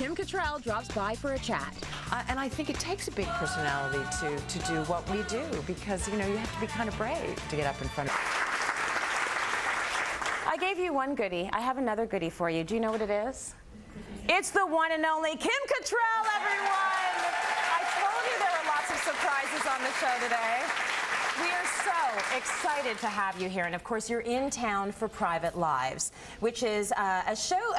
Kim Cattrall drops by for a chat. And I think it takes a big personality to do what we do, because, you know, you have to be kind of brave to get up in front of... I gave you one goodie. I have another goodie for you. Do you know what it is? It's the one and only Kim Cattrall, everyone! I told you there were lots of surprises on the show today. We are so excited to have you here, and of course you're in town for Private Lives, which is a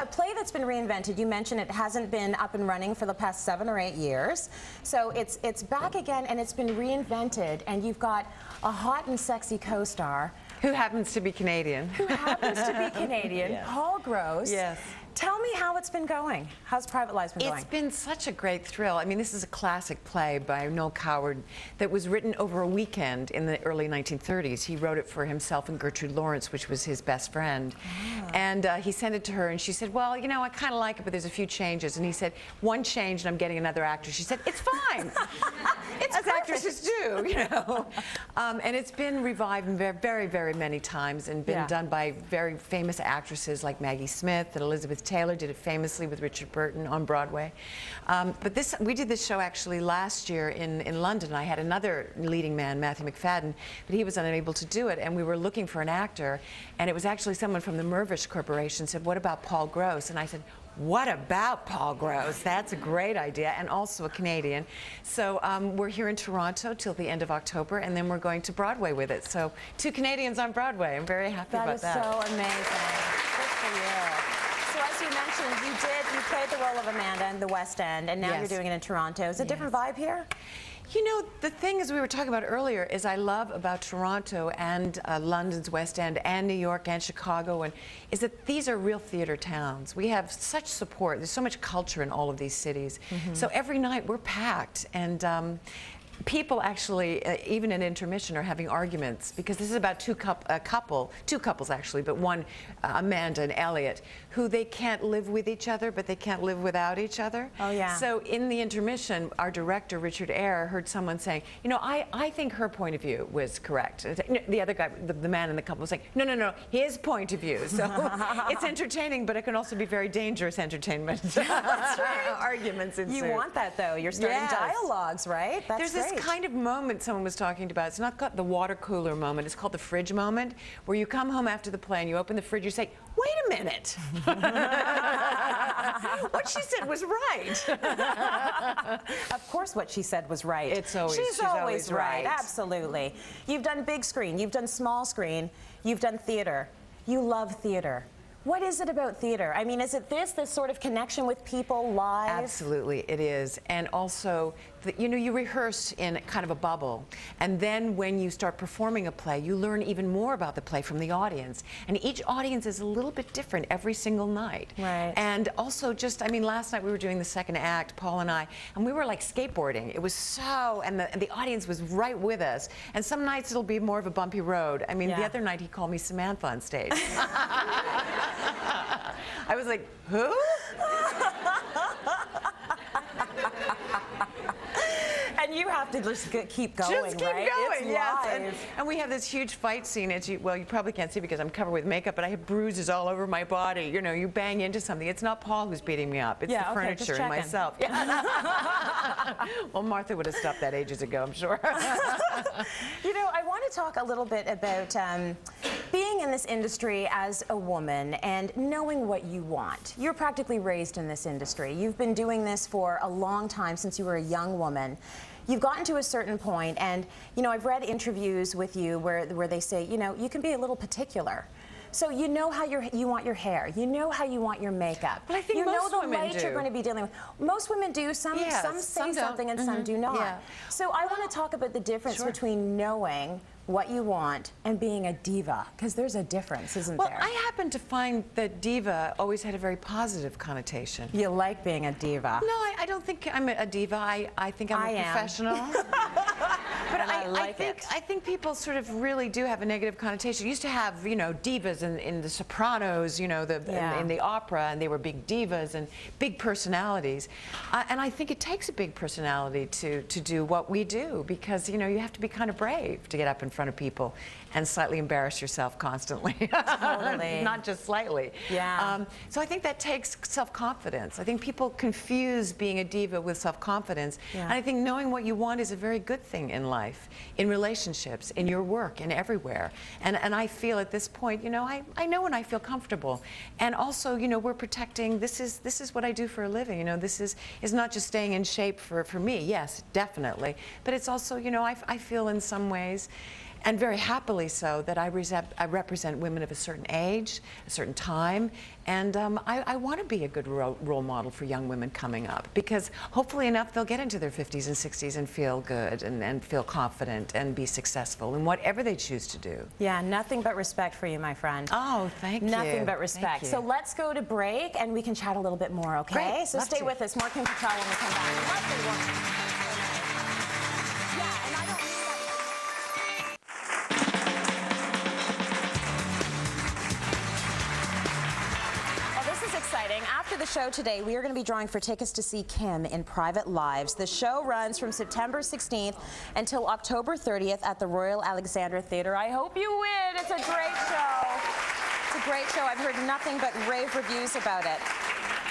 play that's been reinvented. You mentioned it hasn't been up and running for the past 7 or 8 years, so it's back again and it's been reinvented, and you've got a hot and sexy co-star who happens to be Canadian. Yes. Paul Gross. Yes. Tell me how it's been going. How's Private Lives been going? It's been such a great thrill. I mean, this is a classic play by Noel Coward that was written over a weekend in the early 1930s. He wrote it for himself and Gertrude Lawrence, which was his best friend. Oh. And he sent it to her, and she said, well, you know, I kind of like it, but there's a few changes. And he said, one change, and I'm getting another actor. She said, it's fine. It's as actresses do, you know. And it's been revived very, very many times and been done by very famous actresses like Maggie Smith, and Elizabeth Taylor did it famously with Richard Burton on Broadway. But we did this show actually last year in London. I had another leading man, Matthew McFadden, but he was unable to do it, and we were looking for an actor, and it was actually someone from the Mirvish Corporation said, what about Paul Gross? And I said, what about Paul Gross? That's a great idea, and also a Canadian. So we're here in Toronto till the end of October, and then we're going to Broadway with it. So 2 Canadians on Broadway. I'm very happy about that. That is so amazing. Good for you. So as you mentioned, you played the role of Amanda in the West End, and now you're doing it in Toronto. Is it a different vibe here? You know, the thing, as we were talking about earlier, is I love about Toronto and London's West End and New York and Chicago, is that these are real theater towns. We have such support. There's so much culture in all of these cities. So every night we're packed, and people actually, even in intermission, are having arguments, because this is about two couples actually, but one, Amanda and Elliot, who they can't live with each other, but they can't live without each other. Oh yeah. So in the intermission, our director, Richard Eyre, heard someone saying, you know, I think her point of view was correct. The other guy, the man in the couple, was saying, no, his point of view. So it's entertaining, but it can also be very dangerous entertainment. That's right. Arguments ensue. You want that, though. You're starting dialogues, right? That's There's this kind of moment someone was talking about. It's not called the water cooler moment. It's called the fridge moment, where you come home after the play and you open the fridge, you say, wait a minute. What she said was right. Of course what she said was right. She's always right. Absolutely. You've done big screen, you've done small screen, you've done theater. You love theater. What is it about theater? I mean, is it this sort of connection with people live? Absolutely, it is. And also, you know, you rehearse in kind of a bubble, and then when you start performing a play, you learn even more about the play from the audience. And each audience is a little bit different every single night. Right. And also just, I mean, last night we were doing the second act, Paul and I, and we were like skateboarding. It was so, and the audience was right with us. And some nights it'll be more of a bumpy road. I mean, the other night he called me Samantha on stage. I was like, who? And you have to just keep going, just keep right? going, it's yes. And we have this huge fight scene. Well, you probably can't see because I'm covered with makeup, but I have bruises all over my body. You know, you bang into something. It's not Paul who's beating me up. It's the furniture and myself. Well, Martha would have stopped that ages ago, I'm sure. You know, I want to talk a little bit about being in this industry as a woman and knowing what you want. You're practically raised in this industry. You've been doing this for a long time, since you were a young woman. You've gotten to a certain point, and you know, I've read interviews with you where they say, you know, you can be a little particular. So you know how you want your hair, you know how you want your makeup. But I think you know the light you're going to be dealing with. Most women do. Some say something and some do not. Yeah. So I want to talk about the difference between knowing what you want and being a diva, because there's a difference, isn't there? Well, I happen to find that diva always had a very positive connotation. You like being a diva? No, I don't think I'm a diva. I think I'm a professional. But I I think people sort of really do have a negative connotation. You used to have, you know, divas in The Sopranos, you know, in the opera, and they were big divas and big personalities. And I think it takes a big personality to do what we do, because, you know, you have to be kind of brave to get up in front of people and slightly embarrass yourself constantly. Totally. Not just slightly. Yeah. So I think that takes self-confidence. I think people confuse being a diva with self-confidence. Yeah. And I think knowing what you want is a very good thing in life, in relationships, in your work, and everywhere. And I feel at this point, you know, I know when I feel comfortable. And also, you know, we're protecting, this is what I do for a living. You know, this is not just staying in shape for me. Yes, definitely. But it's also, you know, I feel in some ways, and very happily so, that I represent women of a certain age, a certain time, and I want to be a good role model for young women coming up, because hopefully enough they'll get into their 50s and 60s and feel good and feel confident and be successful in whatever they choose to do. Yeah, nothing but respect for you, my friend. Oh, thank you. Nothing but respect. So let's go to break and we can chat a little bit more, okay? Great. So stay with us. More Kim Cattrall when we come back. Lovely woman. Yeah, and I don't mean that. Exciting. After the show today, we are going to be drawing for tickets to see Kim in Private Lives. The show runs from September 16th until October 30th at the Royal Alexandra Theatre. I hope you win. It's a great show. It's a great show. I've heard nothing but rave reviews about it.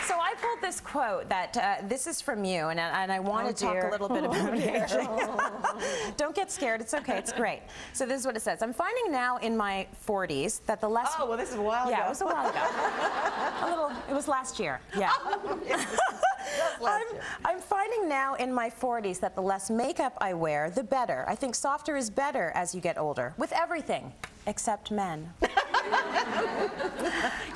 So I pulled this quote that this is from you, and I want to talk a little bit about it. Don't get scared. It's okay. It's great. So this is what it says. I'm finding now in my 40s that the less... Oh, well, this is a while ago. Yeah, it was a while ago. It was last year. Yeah. I'm finding now in my 40s that the less makeup I wear, the better. I think softer is better as you get older. With everything, except men.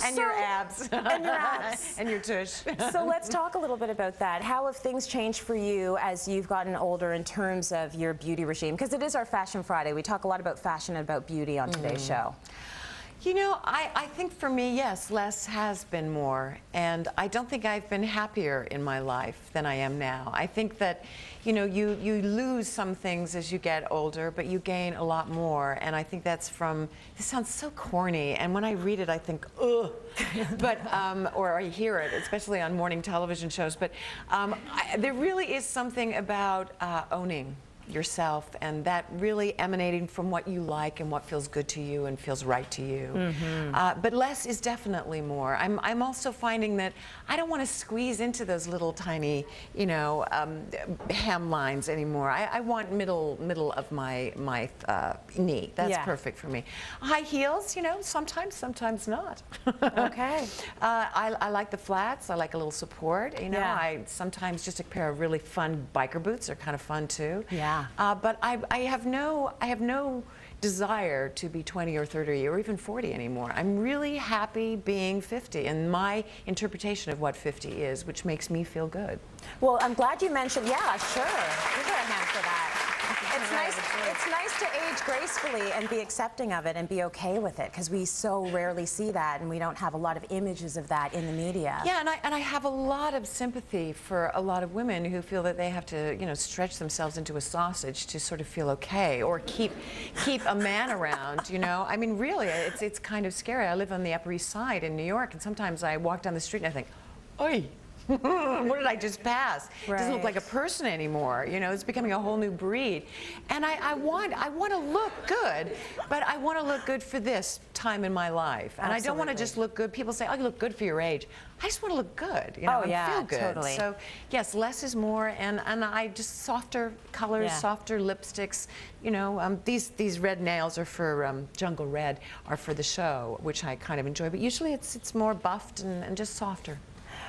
And your abs. And your abs. And your tush. So let's talk a little bit about that. How have things changed for you as you've gotten older in terms of your beauty regime? Because it is our Fashion Friday. We talk a lot about fashion and about beauty on today's show. You know, I think for me, yes, less has been more. And I don't think I've been happier in my life than I am now. I think that, you know, you lose some things as you get older, but you gain a lot more. And I think that's from, this sounds so corny, and when I read it, I think, ugh. But, or I hear it, especially on morning television shows. But there really is something about owning yourself, and that really emanating from what you like and what feels good to you and feels right to you. But less is definitely more. I'm also finding that I don't want to squeeze into those little tiny, you know, hem lines anymore. I want middle of my knee. That's perfect for me. High heels, you know, sometimes not. Okay. I like the flats. I like a little support. You know, I sometimes just a pair of really fun biker boots are kind of fun too. Yeah. But I have no desire to be 20 or 30 or even 40 anymore. I'm really happy being 50, and my interpretation of what 50 is, which makes me feel good. Well, I'm glad you mentioned, yeah, sure. Give her a hand for that. It's nice to age gracefully and be accepting of it and be okay with it, because we so rarely see that, and we don't have a lot of images of that in the media. Yeah, and I have a lot of sympathy for a lot of women who feel that they have to, you know, stretch themselves into a sausage to sort of feel okay, or keep a man around, you know. I mean, really, it's kind of scary. I live on the Upper East Side in New York, and sometimes I walk down the street and I think, oi. What did I just pass? It doesn't look like a person anymore. You know, it's becoming a whole new breed. And I want to look good, but I want to look good for this time in my life. And I don't want to just look good. People say, oh, you look good for your age. I just want to look good, you know, and feel good. Totally. So, yes, less is more, and I just softer colors, softer lipsticks. You know, these red nails are for Jungle Red, are for the show, which I kind of enjoy. But usually it's more buffed and just softer.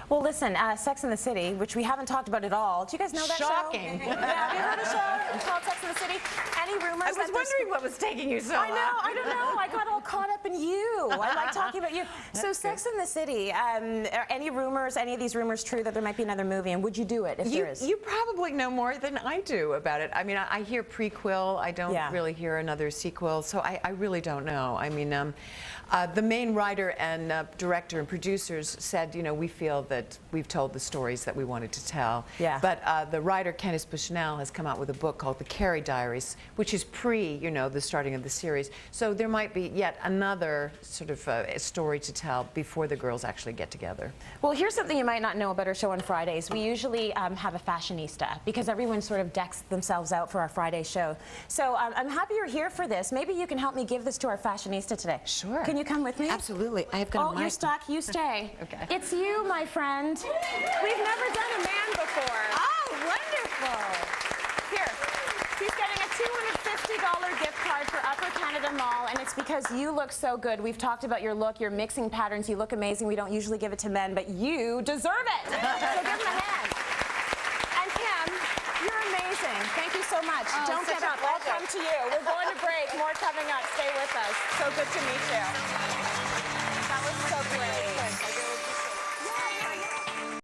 Well, listen, Sex and the City, which we haven't talked about at all. Do you guys know that Shocking. show? Have you heard of the show? It's called Sex and the City. Any rumors? I was wondering what was taking you so long. I know, I don't know. I got all caught up in you. I like talking about you. So Sex and the City, are any rumors, any of these rumors true that there might be another movie, and would you do it if there is? You probably know more than I do about it. I mean, I hear prequel. I don't really hear another sequel, so I really don't know. I mean, the main writer and director and producers said, you know, we feel that that we've told the stories that we wanted to tell. Yeah. But the writer Candice Bushnell has come out with a book called The Carey Diaries, which is pre, the starting of the series. So there might be yet another sort of story to tell before the girls actually get together. Well, here's something you might not know about our show on Fridays. We usually have a fashionista because everyone sort of decks themselves out for our Friday show. So I'm happy you're here for this. Maybe you can help me give this to our fashionista today. Sure. Can you come with me? Absolutely. I have got you're stuck. You stay. Okay. It's you, my friend. We've never done a man before. Oh, wonderful. Here. He's getting a $250 gift card for Upper Canada Mall, and it's because you look so good. We've talked about your look, your mixing patterns. You look amazing. We don't usually give it to men, but you deserve it. So give him a hand. And Kim, you're amazing. Thank you so much. Don't get up. I'll come to you. We're going to break. More coming up. Stay with us. So good to meet you. That was so great.